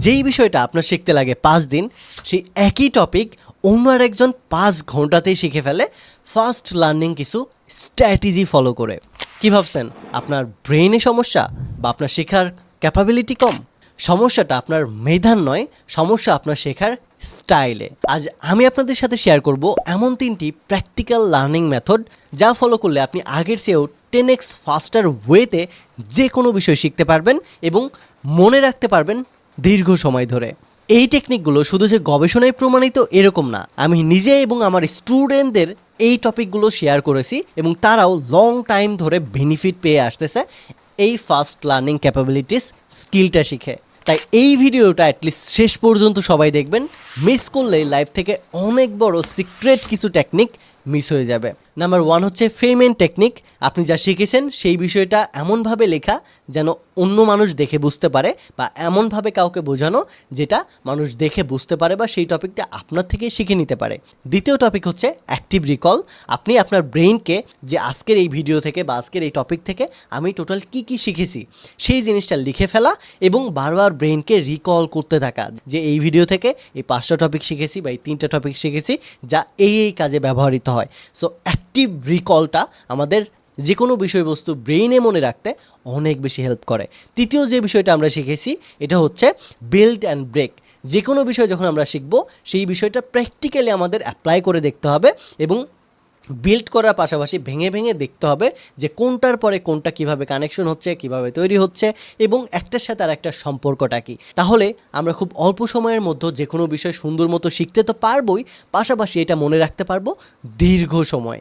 যেই বিষয়টা আপনার শিখতে লাগে 5 দিন, সেই একই টপিক অন্য আরেকজন 5 ঘন্টাতেই শিখে ফেলে ফাস্ট লার্নিং কিছু স্ট্র্যাটেজি ফলো করে। কি ভাবছেন? আপনার ব্রেইনে সমস্যা বা আপনার শেখার ক্যাপাবিলিটি কম? সমস্যাটা আপনার মেধার নয়, সমস্যা আপনার শেখার স্টাইলে। আজ আমি আপনাদের সাথে শেয়ার করব এমন 3টি প্র্যাকটিক্যাল লার্নিং মেথড যা ফলো করলে আপনি আগের চেয়েও 10x ফাস্টার ওয়েতে যে কোনো বিষয় শিখতে পারবেন এবং মনে রাখতে পারবেন দীর্ঘ সময় ধরে। এই টেকনিকগুলো শুধু যে গবেষণায় প্রমাণিত এরকম না, আমি নিজে এবং আমার স্টুডেন্টদের এই টপিকগুলো শেয়ার করেছি এবং তারাও লং টাইম ধরে বেনিফিট পেয়ে আসতেছে এই ফাস্ট লার্নিং ক্যাপাবিলিটিস স্কিলটা শিখে। তাই এই ভিডিওটা অ্যাটলিস্ট শেষ পর্যন্ত সবাই দেখবেন, মিস করলে লাইফ থেকে অনেক বড় সিক্রেট কিছু টেকনিক মিস হয়ে যাবে। নাম্বার 1 হচ্ছে ফেমেন টেকনিক। আপনি যা শিখেছেন সেই বিষয়টা এমনভাবে লেখা যেন অন্য মানুষ দেখে বুঝতে পারে, বা এমনভাবে কাউকে বোঝানো যেটা মানুষ দেখে বুঝতে পারে বা সেই টপিকটা আপনার থেকে শিখে নিতে পারে। দ্বিতীয় টপিক হচ্ছে অ্যাক্টিভ রিকল। আপনি আপনার ব্রেইনকে যে আজকের এই ভিডিও থেকে বা আজকের এই টপিক থেকে আমি টোটাল কি শিখেছি সেই জিনিসটা লিখে ফেলা এবং বারবার ব্রেইনকে রিকল করতে থাকা যে এই ভিডিও থেকে এই 5টা টপিক শিখেছি বা এই 3টা টপিক শিখেছি যা এই কাজে ব্যবহৃত হয়। সো অ্যাক্টিভ রিকলটা আমাদের যে কোনো বিষয়বস্তু ব্রেইনে মনে রাখতে অনেক বেশি হেল্প করে। তৃতীয় যে বিষয়টা আমরা শিখেছি এটা হচ্ছে বিল্ড অ্যান্ড ব্রেক। যে কোনো বিষয় যখন আমরা শিখব সেই বিষয়টা প্র্যাকটিক্যালি আমাদের অ্যাপ্লাই করে দেখতে হবে এবং বিল্ড করার পাশাপাশি ভেঙে ভেঙে দেখতে হবে যে কোনটার পরে কোনটা কিভাবে কানেকশন হচ্ছে, কিভাবে তৈরি হচ্ছে এবং একটার সাথে আর একটা সম্পর্কটা কী। তাহলে আমরা খুব অল্প সময়ের মধ্যে যে কোনো বিষয় সুন্দর মতো শিখতে তো পারবোই, পাশাপাশি এটা মনে রাখতে পারবো দীর্ঘ সময়।